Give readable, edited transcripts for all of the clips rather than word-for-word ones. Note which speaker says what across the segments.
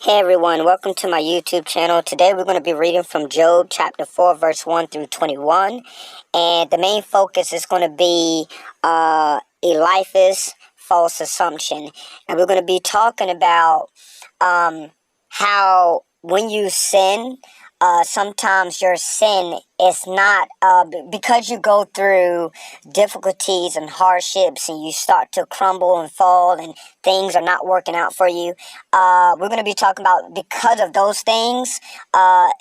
Speaker 1: Hey everyone, welcome to my YouTube channel. Today we're going to be reading from Job chapter 4 verse 1 through 21. And the main focus is going to be Eliphaz false assumption. And we're going to be talking about how when you sin, sometimes your sin is not because you go through difficulties and hardships and you start to crumble and fall and things are not working out for you. We're going to be talking about because of those things,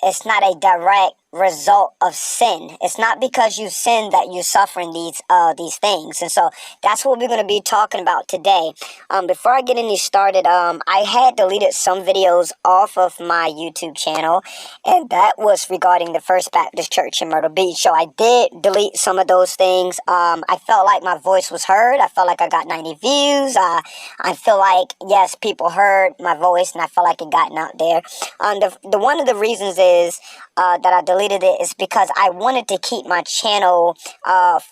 Speaker 1: it's not a direct result of sin. It's not because you sin that you're suffering these things. And so that's what we're going to be talking about today. Before I get any started, I had deleted some videos off of my YouTube channel, and that was regarding the First Baptist Church in Myrtle Beach. So I did delete some of those things. I felt like my voice was heard. I felt like I got 90 views. I feel like, yes, people heard my voice, and I felt like it gotten out there. The one of the reasons is that I deleted it is because I wanted to keep my channel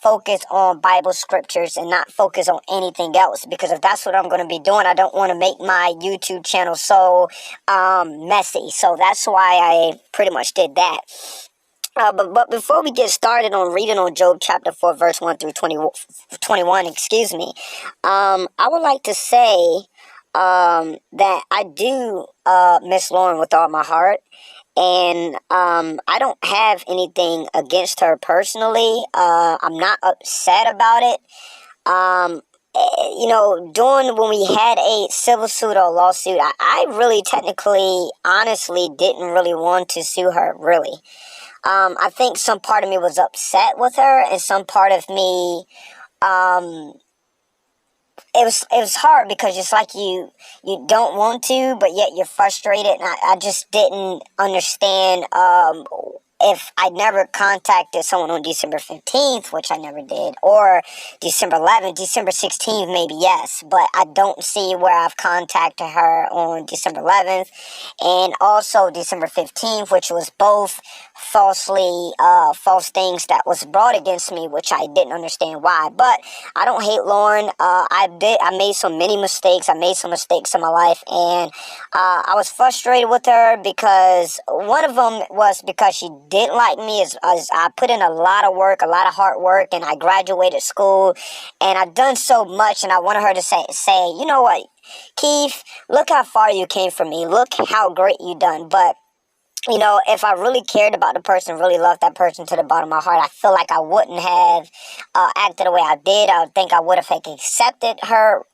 Speaker 1: focused on Bible scriptures and not focus on anything else. Because if that's what I'm going to be doing, I don't want to make my YouTube channel so messy. So that's why I pretty much did that. But before we get started on reading on Job chapter 4, verse 1 through 21, I would like to say that I do miss Lauren with all my heart. And I don't have anything against her personally. I'm not upset about it. During when we had a civil suit or lawsuit, I really technically, honestly, didn't really want to sue her, really. I think some part of me was upset with her, and some part of me, it was hard because it's like you don't want to, but yet you're frustrated, and I just didn't understand if I never contacted someone on December 15th, which I never did, or December 11th, December 16th, maybe yes, but I don't see where I've contacted her on December 11th, and also December 15th, which was both false things that was brought against me, which I didn't understand why. But I don't hate Lauren. I made so many mistakes. I made some mistakes in my life, and I was frustrated with her because one of them was because she didn't like me as I put in a lot of work, a lot of hard work, and I graduated school, and I've done so much, and I wanted her to say, you know what, Keith, look how far you came from me. Look how great you done. But if I really cared about the person, really loved that person to the bottom of my heart, I feel like I wouldn't have acted the way I did. I think I would have accepted her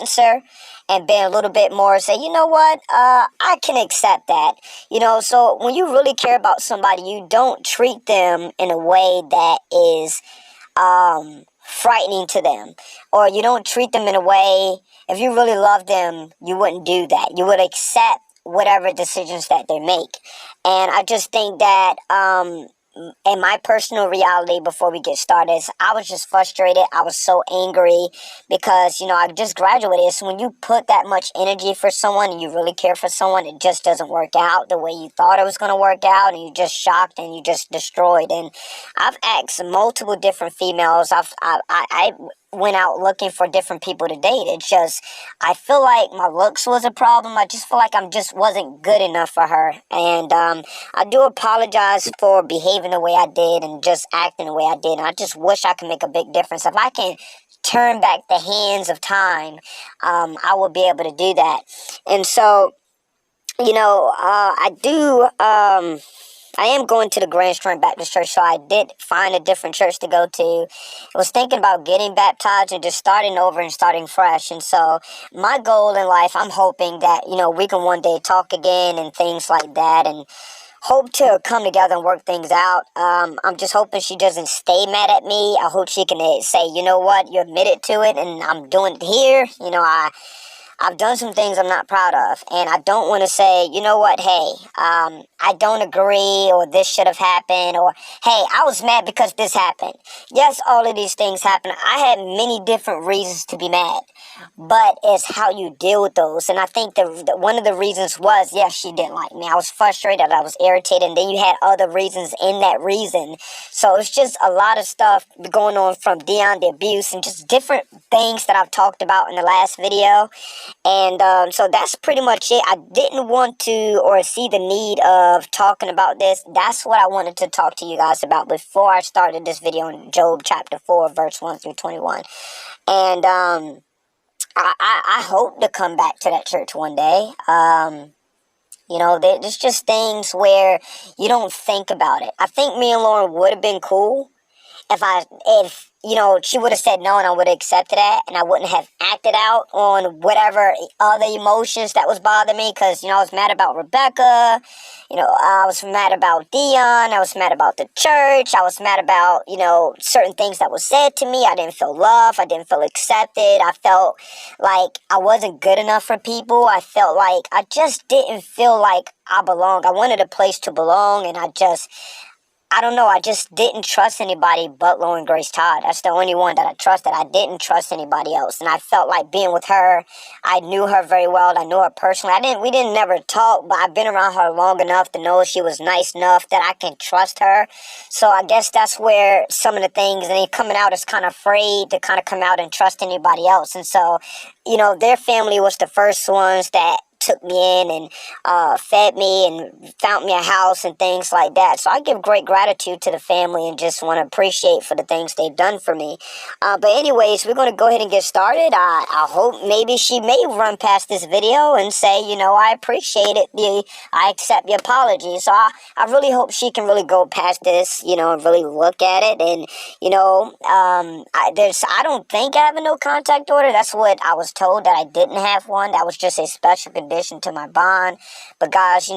Speaker 1: answer and been a little bit more say, you know what, I can accept that. So when you really care about somebody, you don't treat them in a way that is frightening to them, or you don't treat them in a way, if you really love them, you wouldn't do that. You would accept whatever decisions that they make. And I just think that in my personal reality, before we get started, I was just frustrated. I was so angry because, I just graduated. So when you put that much energy for someone and you really care for someone, it just doesn't work out the way you thought it was going to work out, and you're just shocked and you just destroyed. And I've asked multiple different females. I went out looking for different people to date. It's just, I feel like my looks was a problem. I just feel like I just wasn't good enough for her. And I do apologize for behaving the way I did and just acting the way I did. And I just wish I could make a big difference. If I can turn back the hands of time, I will be able to do that. And so, I am going to the Grand Strength Baptist Church, so I did find a different church to go to. I was thinking about getting baptized and just starting over and starting fresh. And so my goal in life, I'm hoping that, we can one day talk again and things like that, and hope to come together and work things out. I'm just hoping she doesn't stay mad at me. I hope she can say, you know what, you admitted to it, and I'm doing it here. I've done some things I'm not proud of, and I don't want to say, you know what, hey, I don't agree, or this should have happened, or hey, I was mad because this happened. Yes, all of these things happen. I had many different reasons to be mad, but it's how you deal with those. And I think one of the reasons was, yes, she didn't like me. I was frustrated, I was irritated, and then you had other reasons in that reason. So it's just a lot of stuff going on, from Dion, the abuse, and just different things that I've talked about in the last video. And so that's pretty much it. I didn't want to or see the need of talking about this. That's what I wanted to talk to you guys about before I started this video in Job chapter 4, verse 1 through 21. And I hope to come back to that church one day. There's just things where you don't think about it. I think me and Lauren would have been cool if she would have said no and I would have accepted that, and I wouldn't have acted out on whatever other emotions that was bothering me, because, I was mad about Rebecca, I was mad about Dion, I was mad about the church, I was mad about, certain things that was said to me. I didn't feel loved, I didn't feel accepted, I felt like I wasn't good enough for people, I felt like I just didn't feel like I belonged. I wanted a place to belong, and I don't know, I just didn't trust anybody but Lauren Grace Todd. That's the only one that I trusted. I didn't trust anybody else. And I felt like being with her, I knew her very well. I knew her personally. We didn't never talk, but I've been around her long enough to know she was nice enough that I can trust her. So I guess that's where some of the things, and then coming out is kind of afraid to kind of come out and trust anybody else. And so, their family was the first ones that took me in and fed me and found me a house and things like that. So I give great gratitude to the family and just want to appreciate for the things they've done for me. But anyways, we're going to go ahead and get started. I hope maybe she may run past this video and say, I appreciate it. I accept the apology. So I really hope she can really go past this, and really look at it. And, I don't think I have a no contact order. That's what I was told, that I didn't have one. That was just a special condition to my bond. But guys,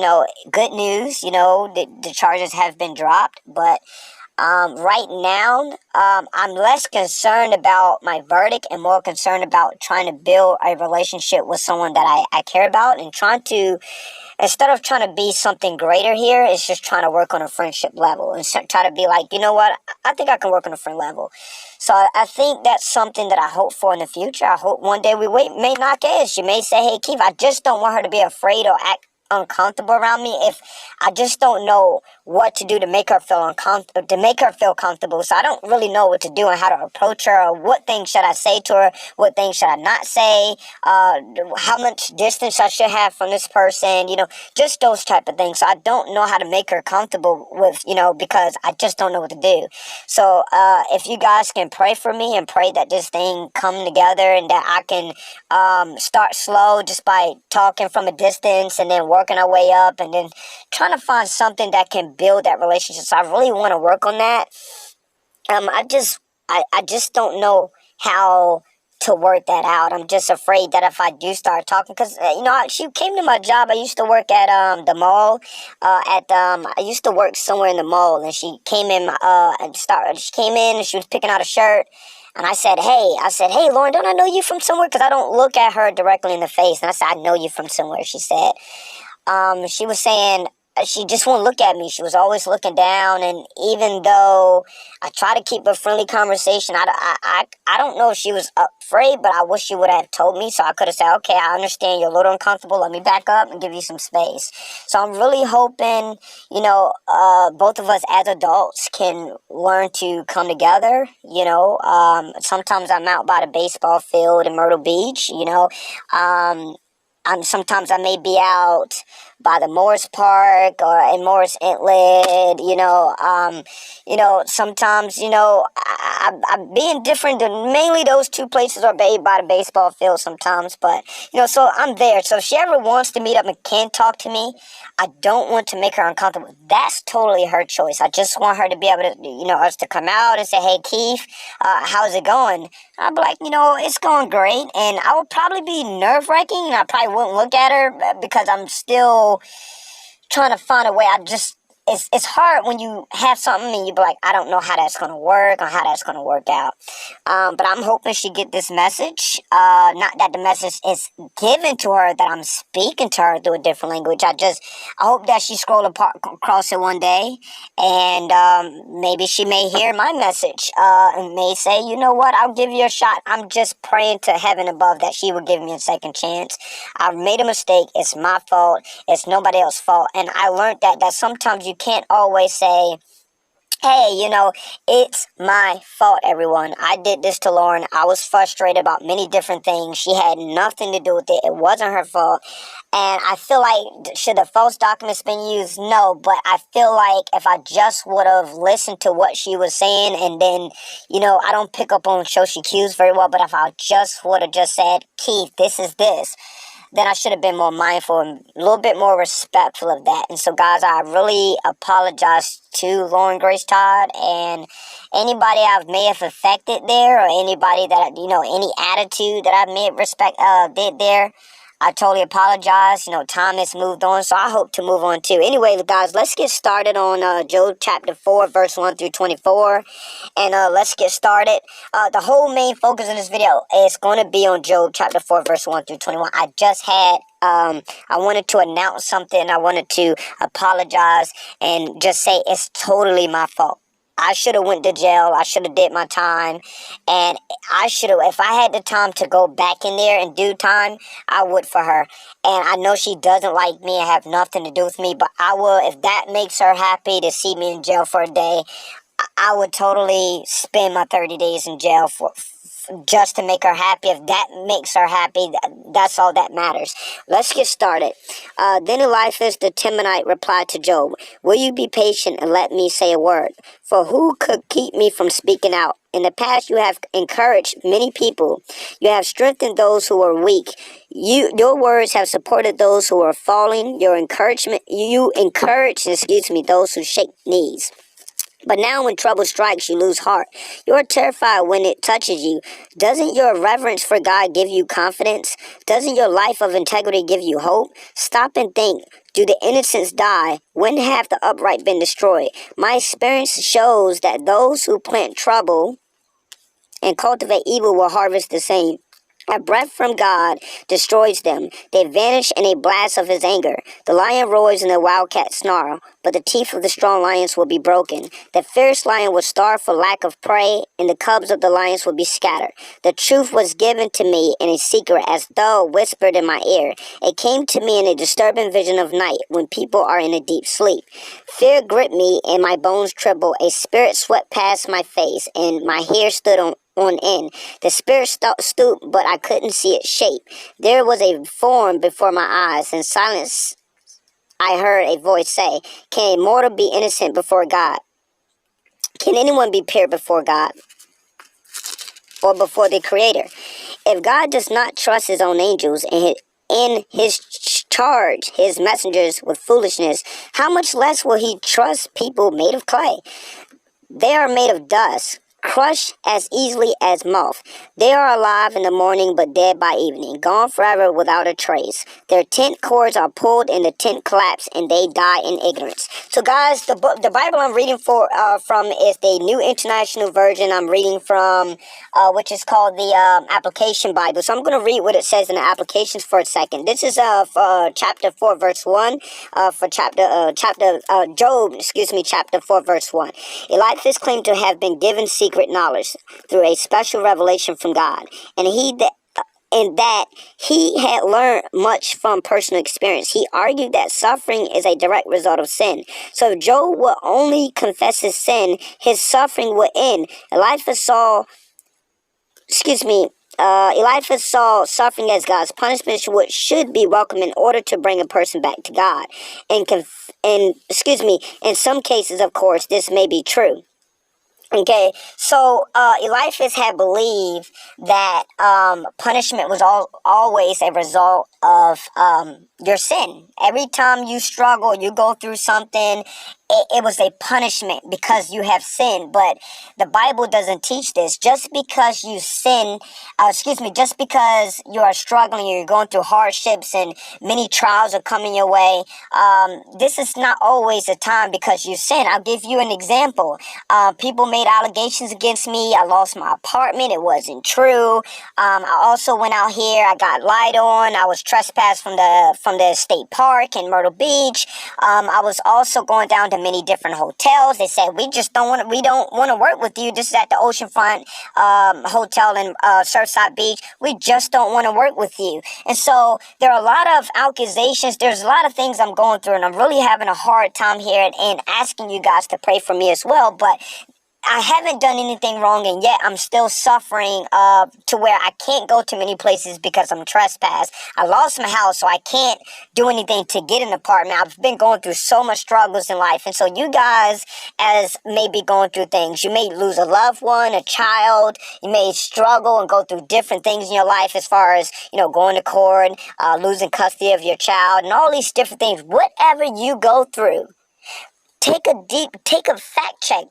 Speaker 1: good news, the charges have been dropped. But right now, I'm less concerned about my verdict and more concerned about trying to build a relationship with someone that I care about, and instead of trying to be something greater here, it's just trying to work on a friendship level and try to be like, you know what, I think I can work on a friend level. So I think that's something that I hope for in the future. I hope one day we may knock heads. She may say, hey, Keith, I just don't want her to be afraid or act uncomfortable around me. If I just don't know what to do to make her feel comfortable, so I don't really know what to do and how to approach her, or what things should I say to her, what things should I not say, how much distance I should have from this person, just those type of things. So I don't know how to make her comfortable with, because I just don't know what to do. So if you guys can pray for me and pray that this thing come together, and that I can start slow just by talking from a distance, and then working our way up, and then trying to find something that can build that relationship. So I really want to work on that. I just don't know how to work that out. I'm just afraid that if I do start talking, because she came to my job. I used to work at the mall. I used to work somewhere in the mall, and she came in. She came in and she was picking out a shirt. And I said, hey, Lauren, don't I know you from somewhere? Because I don't look at her directly in the face. And I said, I know you from somewhere. She said, she was saying she just wouldn't look at me. She was always looking down. And even though I try to keep a friendly conversation, I don't know if she was afraid, but I wish she would have told me. So I could have said, okay, I understand you're a little uncomfortable. Let me back up and give you some space. So I'm really hoping, both of us as adults can learn to come together. Sometimes I'm out by the baseball field in Myrtle Beach, sometimes I may be out by the Morris Park or in Morris Inlet, sometimes, I'm being different. Mainly those two places are by the baseball field sometimes, but, so I'm there. So if she ever wants to meet up and can talk to me, I don't want to make her uncomfortable. That's totally her choice. I just want her to be able to, us to come out and say, hey, Keith, how's it going? I'd be like, it's going great. And I would probably be nerve-wracking, and I probably wouldn't look at her because I'm still trying to find a way. it's hard when you have something and you be like, I don't know how that's gonna work or how that's gonna work out. But I'm hoping she get this message. Not that the message is given to her, that I'm speaking to her through a different language. I hope that she across it one day, and maybe she may hear my message and may say, you know what, I'll give you a shot. I'm just praying to heaven above that she will give me a second chance. I've made a mistake. It's my fault. It's nobody else's fault. And I learned that sometimes you can't always say, hey, it's my fault, everyone. I did this to Lauren. I was frustrated about many different things. She had nothing to do with it. It wasn't her fault. And I feel like, should the false documents been used? No, but I feel like if I just would have listened to what she was saying, and then, I don't pick up on social cues very well, but if I just would have just said, Keith, this is this, then I should have been more mindful and a little bit more respectful of that. And so, guys, I really apologize to Lauren Grace Todd and anybody I may have affected there, or anybody that, any attitude that I may have did there. I totally apologize. Time has moved on, so I hope to move on too. Anyway, guys, let's get started on Job chapter 4, verse 1 through 24. And let's get started. The whole main focus of this video is going to be on Job chapter 4, verse 1 through 21. I just had, I wanted to announce something. I wanted to apologize and just say it's totally my fault. I should have went to jail. I should have did my time. And I should have, if I had the time to go back in there and do time, I would for her. And I know she doesn't like me and have nothing to do with me, but I will, if that makes her happy to see me in jail for a day, I would totally spend my 30 days in jail for just to make her happy. If that makes her happy, that's all that matters. Let's get started. Then Eliphaz the Temanite replied to Job, will you be patient and let me say a word? For who could keep me from speaking out? In the past, you have encouraged many people. You have strengthened those who are weak. Your words have supported those who are falling. You encourage, those who shake knees. But now when trouble strikes, you lose heart. You are terrified when it touches you. Doesn't your reverence for God give you confidence? Doesn't your life of integrity give you hope? Stop and think. Do the innocents die? When have the upright been destroyed? My experience shows that those who plant trouble and cultivate evil will harvest the same. A breath from God destroys them. They vanish in a blast of his anger. The lion roars and the wildcat snarl, but the teeth of the strong lions will be broken. The fierce lion will starve for lack of prey, and the cubs of the lions will be scattered. The truth was given to me in a secret, as though whispered in my ear. It came to me in a disturbing vision of night, when people are in a deep sleep. Fear gripped me, and my bones trembled. A spirit swept past my face, and my hair stood on end. The spirit stooped, but I couldn't see its shape. There was a form before my eyes. In silence, I heard a voice say, can a mortal be innocent before God? Can anyone be pure before God or before the Creator? If God does not trust his own angels and in his charge his messengers with foolishness, how much less will he trust people made of clay? They are made of dust, crushed as easily as moth. They are alive in the morning, but dead by evening, gone forever without a trace. Their tent cords are pulled, and the tent collapse, and they die in ignorance. So, guys, the Bible I'm reading from is the New International Version. I'm reading from, which is called the Application Bible. So I'm going to read what it says in the applications for a second. This is chapter 4, verse 1. For Job, chapter 4, verse 1. Eliphaz claimed to have been given secret knowledge through a special revelation from God, and that he had learned much from personal experience. He argued that suffering is a direct result of sin. So if Job would only confess his sin, his suffering would end. Eliphaz saw suffering as God's punishment, which should be welcome in order to bring a person back to God. In some cases, of course, this may be true. Okay, so Eliphaz had believed that punishment was always a result of your sin. Every time you struggle, you go through something, it was a punishment because you have sinned. But the Bible doesn't teach this. Just because you sin, just because you are struggling, you're going through hardships and many trials are coming your way, this is not always a time because you sin. I'll give you an example. People made allegations against me. I lost my apartment. It wasn't true. I also went out here. I got lied on. I was trespassed from the state park in Myrtle Beach. I was also going down to many different hotels. They said we don't want to work with you. This is at the Oceanfront Hotel in Surfside Beach. We just don't want to work with you. And so there are a lot of accusations. There's a lot of things I'm going through, and I'm really having a hard time here and asking you guys to pray for me as well. But I haven't done anything wrong, and yet I'm still suffering to where I can't go to many places because I'm trespassed. I lost my house, so I can't do anything to get an apartment. I've been going through so much struggles in life. And so you guys, as may be going through things, you may lose a loved one, a child. You may struggle and go through different things in your life as far as, going to court, losing custody of your child, and all these different things. Whatever you go through, take a fact check.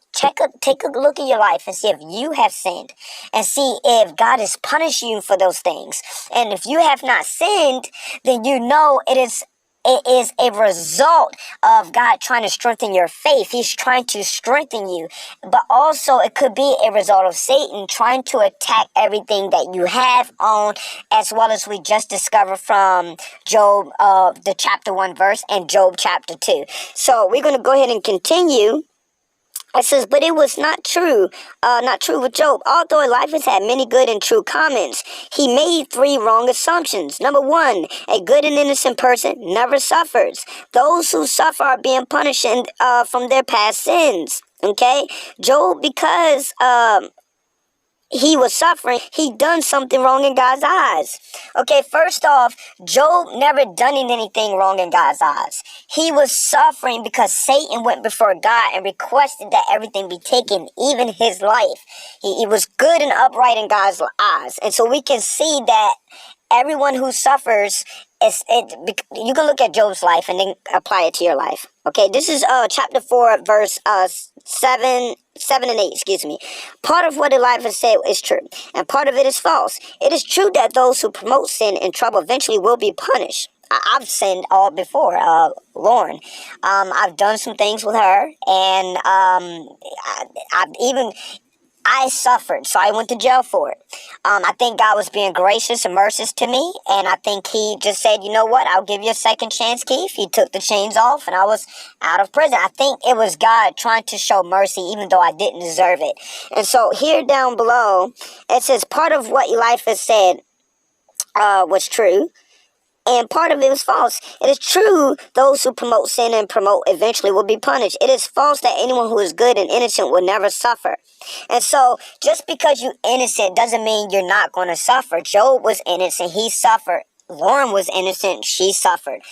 Speaker 1: Take a look at your life and see if you have sinned, and see if God is punishing you for those things. And if you have not sinned, then it is a result of God trying to strengthen your faith. He's trying to strengthen you. But also it could be a result of Satan trying to attack everything that you have on, as well as we just discovered from Job, the chapter 1 verse, and Job chapter 2. So we're going to go ahead and continue. It says, but it was not true with Job. Although Eliphaz had many good and true comments, he made 3 wrong assumptions. Number 1, a good and innocent person never suffers. Those who suffer are being punished from their past sins. Okay? Job, because he was suffering, he done something wrong in God's eyes. Okay, first off, Job never done anything wrong in God's eyes. He was suffering because Satan went before God and requested that everything be taken, even his life. He was good and upright in God's eyes. And so we can see that everyone who suffers, you can look at Job's life and then apply it to your life. Okay, this is chapter 4, verse 7 and 8, excuse me. Part of what Eliphaz said is true, and part of it is false. It is true that those who promote sin and trouble eventually will be punished. I've sinned all before, Lauren. I've done some things with her, and I suffered, so I went to jail for it. I think God was being gracious and merciful to me, and I think he just said, you know what, I'll give you a second chance, Keith. He took the chains off, and I was out of prison. I think it was God trying to show mercy, even though I didn't deserve it. And so here down below, it says part of what Eliphaz said was true, and part of it was false. It is true those who promote sin and promote eventually will be punished. It is false that anyone who is good and innocent will never suffer. And so just because you're innocent doesn't mean you're not going to suffer. Job was innocent. He suffered. Lauren was innocent. She suffered.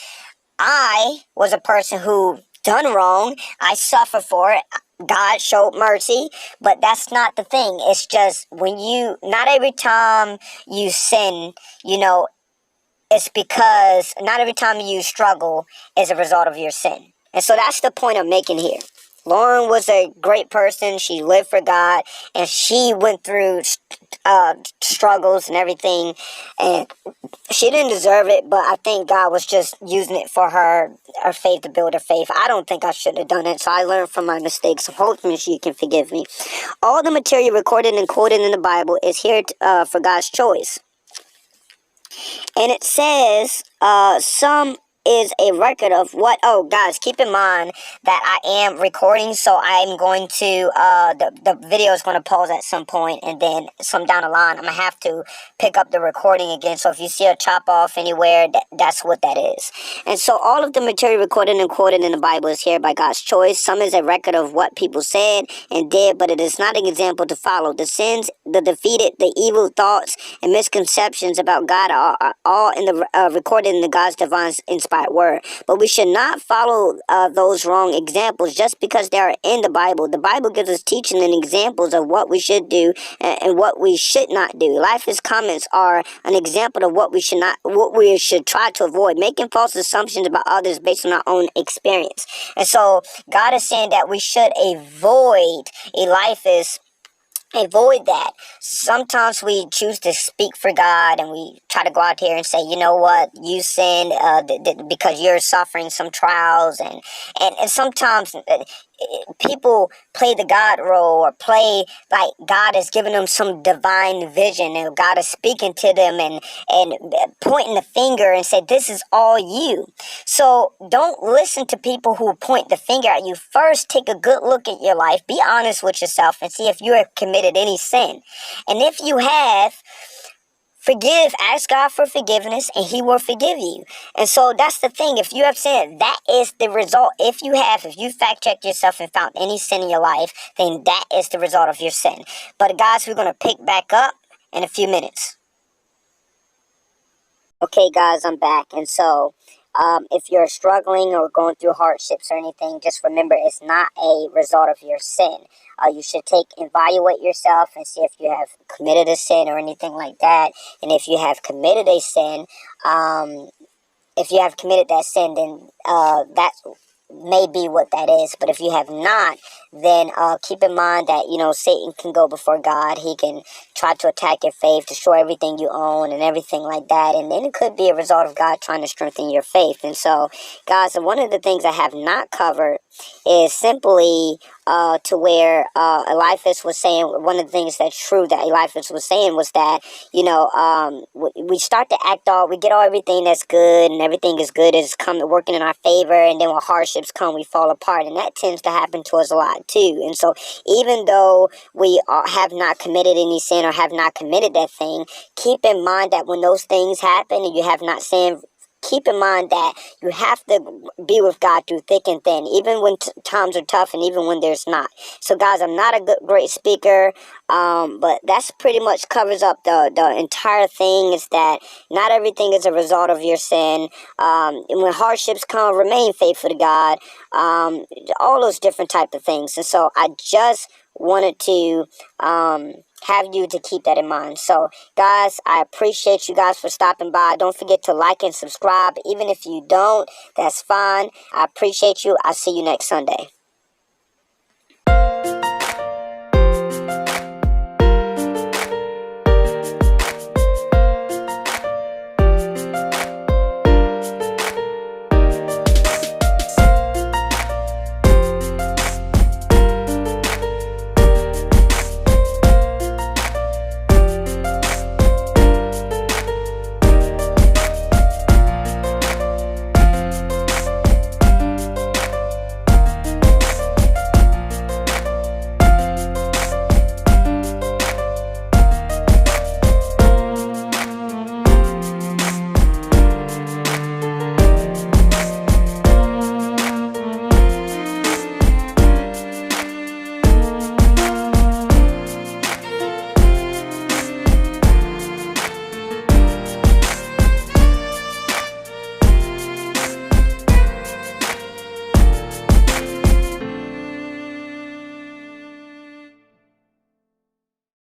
Speaker 1: I was a person who done wrong. I suffered for it. God showed mercy, but that's not the thing. It's just not every time you sin, it's because not every time you struggle is a result of your sin. And so that's the point I'm making here. Lauren was a great person. She lived for God, and she went through struggles and everything, and she didn't deserve it, but I think God was just using it for her faith, to build her faith. I don't think I should have done it, so I learned from my mistakes. So hopefully she can forgive me. All the material recorded and quoted in the Bible is here for God's choice. And it says, some is a record of what. Oh, guys, keep in mind that I am recording, so I'm going to the video is going to pause at some point, and then some down the line I'm gonna have to pick up the recording again. So if you see a chop off anywhere, that's what that is. And so all of the material recorded and quoted in the Bible is here by God's choice. Some is a record of what people said and did, but it is not an example to follow. The sins, the defeated, the evil thoughts and misconceptions about God are all in the recorded in the God's divine inspiration inspired word. But we should not follow those wrong examples just because they are in the Bible. The Bible gives us teaching and examples of what we should do and what we should not do. Eliphaz comments are an example of what we should try to avoid, making false assumptions about others based on our own experience. And so God is saying that we should avoid Eliphaz. Avoid that. Sometimes we choose to speak for God and we try to go out here and say, you know what, you sinned because you're suffering some trials. And sometimes people play the God role or play like God has given them some divine vision and God is speaking to them and pointing the finger and say, this is all you. So don't listen to people who point the finger at you. First, take a good look at your life. Be honest with yourself and see if you have committed any sin. And if you have, ask God for forgiveness and he will forgive you. And so that's the thing. If you have sinned, that is the result. If you fact checked yourself and found any sin in your life, then that is the result of your sin. But guys, we're going to pick back up in a few minutes. Okay, guys, I'm back. And so if you're struggling or going through hardships or anything, just remember it's not a result of your sin. You should evaluate yourself and see if you have committed a sin or anything like that. And if you have committed a sin, then that may be what that is. But if you have not, then keep in mind that, Satan can go before God. He can try to attack your faith, destroy everything you own and everything like that. And then it could be a result of God trying to strengthen your faith. And so, guys, one of the things I have not covered is simply to where Eliphaz was saying, one of the things that's true that Eliphaz was saying was that, we start to we get everything that's good and everything is good is working in our favor. And then when hardships come, we fall apart. And that tends to happen to us a lot too. And so even though we have not committed any sin or have not committed that thing, keep in mind that when those things happen and you have not sinned, keep in mind that you have to be with God through thick and thin, even when times are tough and even when there's not. So, guys, I'm not a great speaker, but that's pretty much covers up the entire thing, is that not everything is a result of your sin. And when hardships come, remain faithful to God, all those different type of things. And so I just wanted to have you to keep that in mind. So, guys, I appreciate you guys for stopping by. Don't forget to like and subscribe. Even if you don't, that's fine. I appreciate you. I'll see you next Sunday.